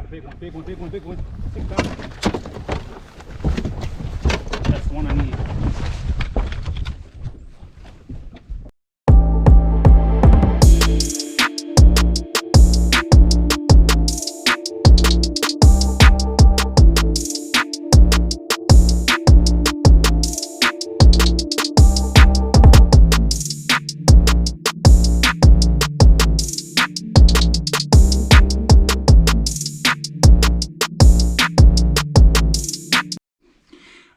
a big one, big one, big one, big one. 6 pounds. That's the one I need.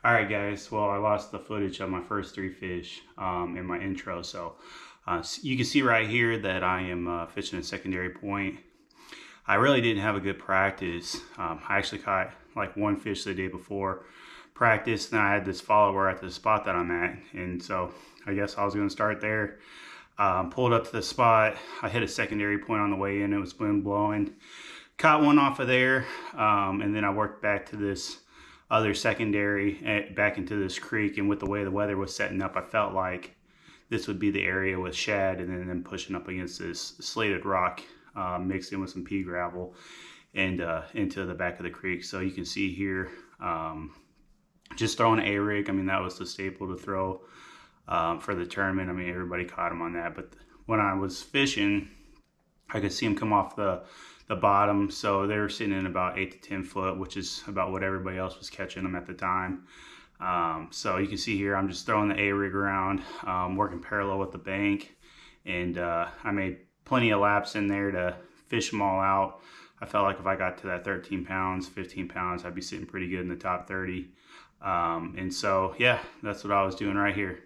Alright guys, well I lost the footage of my first 3 fish in my intro, so you can see right here that I am fishing a secondary point. I really didn't have a good practice. I actually caught like 1 fish the day before practice, and I had this follower at the spot that I'm at, and so I guess I was going to start there. Pulled up to the spot, I hit a secondary point on the way in, it was wind blowing. Caught one off of there, and then I worked back to this other secondary back into this creek, and with the way the weather was setting up, I felt like this would be the area with shad, and then pushing up against this slated rock mixed in with some pea gravel and into the back of the creek. So you can see here, just throwing an A-rig. I mean, that was the staple to throw for the tournament. I mean, everybody caught them on that, but when I was fishing, I could see them come off the bottom, so they were sitting in about 8 to 10 foot, which is about what everybody else was catching them at the time. So you can see here, I'm just throwing the A-rig around, working parallel with the bank, and I made plenty of laps in there to fish them all out. I felt like if I got to that 13 pounds, 15 pounds, I'd be sitting pretty good in the top 30. And so, yeah, that's what I was doing right here.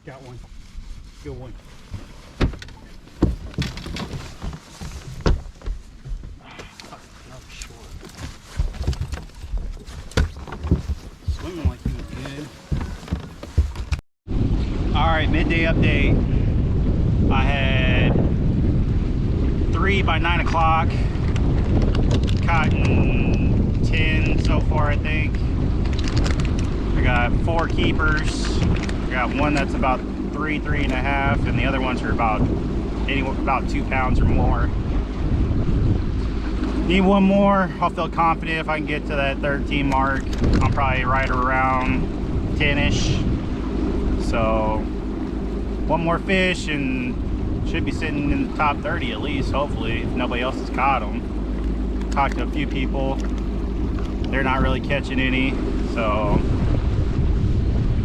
Got one. 1. Good one. Another short. Swimming like he was good. Alright, midday update. I had 3 by 9 o'clock. Caught 10 so far, I think. I got 4 keepers. I got one that's about 3.5, and the other ones are about 2 pounds or more. Need one more. I'll feel confident if I can get to that 13 mark. I'm probably right around 10-ish. So one more fish and should be sitting in the top 30 at least, hopefully, if nobody else has caught them. Talked to a few people. They're not really catching any, so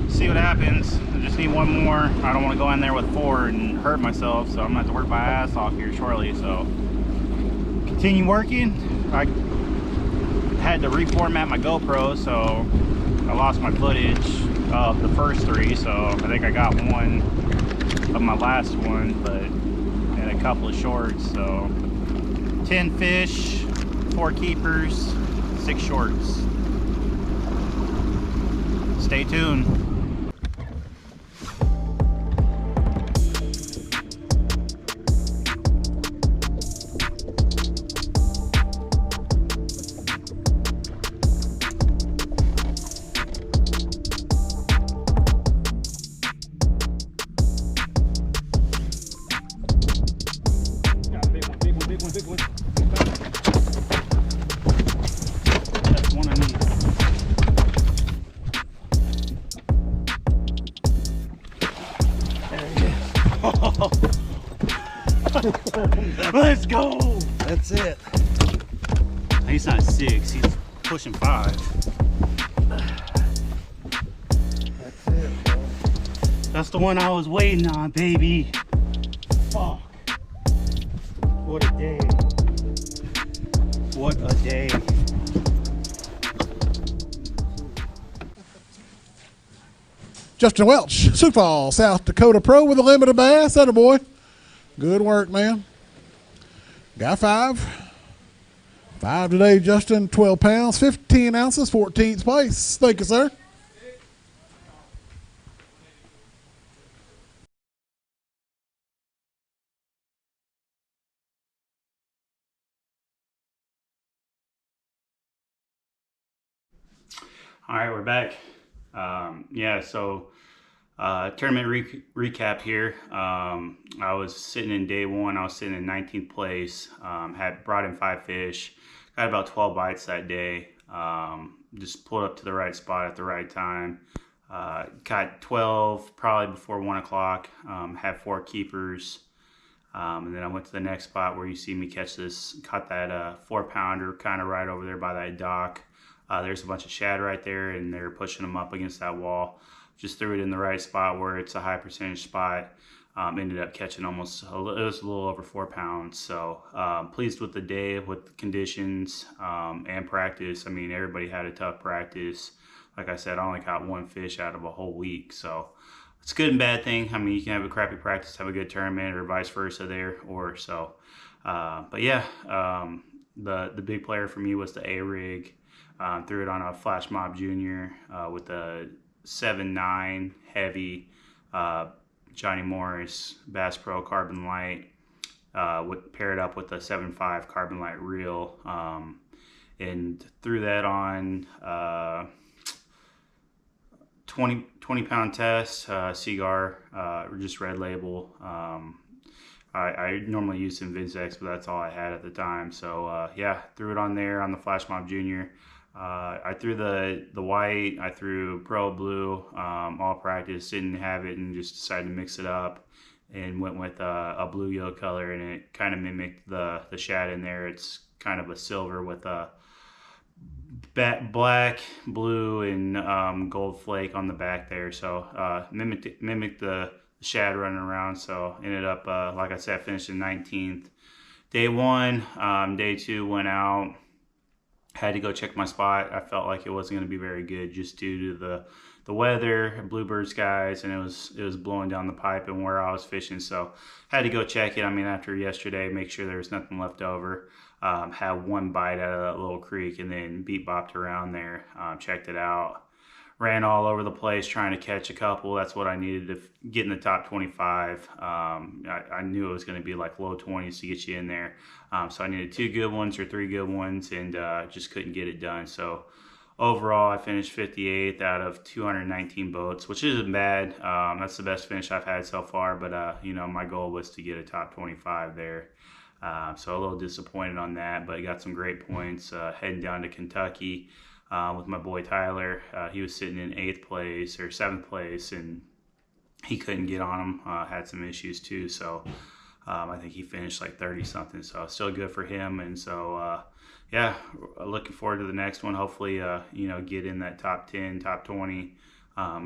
see what happens. I just need one more. I don't want to go in there with 4 and hurt myself, so I'm gonna have to work my ass off here shortly. So continue working. I had to reformat my GoPro, so I lost my footage of the first 3, so I think I got one of my last one, but and a couple of shorts. So 10 fish, 4 keepers, 6 shorts. Stay tuned. big one. That's the one I need. Let's go. That's it. He's not 6, he's pushing 5. That's it, bro. That's the one I was waiting on, baby. Fuck. What a day. What a day. Justin Welch, Sioux Falls, South Dakota Pro with a limited bass. Atta boy. Good work, man. Got 5. 5 today, Justin. 12 pounds, 15 ounces, 14th place. Thank you, sir. All right, we're back. Yeah, so tournament recap here. I was sitting in day 1. I was sitting in 19th place. Had brought in 5 fish. Got about 12 bites that day. Just pulled up to the right spot at the right time. Caught 12 probably before 1 o'clock. Had 4 keepers. And then I went to the next spot where you see me catch this. Caught that 4-pounder kind of right over there by that dock. There's a bunch of shad right there, and they're pushing them up against that wall. Just threw it in the right spot where it's a high percentage spot. Ended up catching it was a little over 4 pounds. So pleased with the day, with the conditions and practice. I mean, everybody had a tough practice. Like I said, I only caught 1 fish out of a whole week. So it's a good and bad thing. I mean, you can have a crappy practice, have a good tournament, or vice versa there. Or so. But yeah, the big player for me was the A-Rig. Threw it on a Flash Mob Junior with a 7.9 heavy Johnny Morris Bass Pro Carbon Light, paired up with a 7.5 Carbon Light reel, and threw that on 20 pound test, Cigar, just red label. I normally use some Vincex, but that's all I had at the time. So yeah, threw it on there on the Flash Mob Junior. I threw the white, I threw Pro Blue, all practice, didn't have it, and just decided to mix it up and went with a blue yellow color, and it kind of mimicked the shad in there. It's kind of a silver with a black, blue, and gold flake on the back there. So mimicked the shad running around. So ended up, like I said, finished in 19th. Day 1, day 2 went out. Had to go check my spot. I felt like it wasn't going to be very good just due to the weather, bluebird skies, and it was blowing down the pipe and where I was fishing. So had to go check it. I mean, after yesterday, make sure there was nothing left over. Had 1 bite out of that little creek, and then bopped around there. Checked it out. Ran all over the place trying to catch a couple. That's what I needed to get in the top 25. I knew it was going to be like low 20s to get you in there. So I needed 2 good ones or 3 good ones, and just couldn't get it done. So overall, I finished 58th out of 219 boats, which isn't bad. That's the best finish I've had so far. But, you know, my goal was to get a top 25 there. So a little disappointed on that, but got some great points. Heading down to Kentucky. With my boy Tyler. He was sitting in 8th place or 7th place, and he couldn't get on him. Had some issues too, so I think he finished like 30 something. So still good for him, and so yeah, looking forward to the next one. Hopefully, you know, get in that top 10, top 20,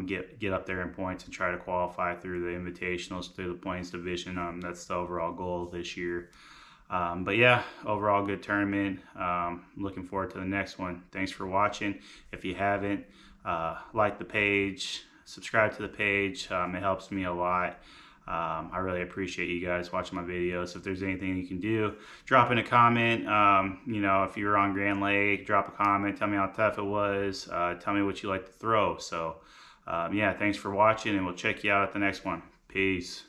get up there in points and try to qualify through the invitationals, through the Plains division. That's the overall goal this year. But yeah, overall good tournament. Looking forward to the next one. Thanks for watching. If you haven't, like the page, subscribe to the page. It helps me a lot. I really appreciate you guys watching my videos. If there's anything you can do, drop in a comment. You know, if you're on Grand Lake, drop a comment. Tell me how tough it was. Tell me what you like to throw. So yeah, thanks for watching, and we'll check you out at the next one. Peace.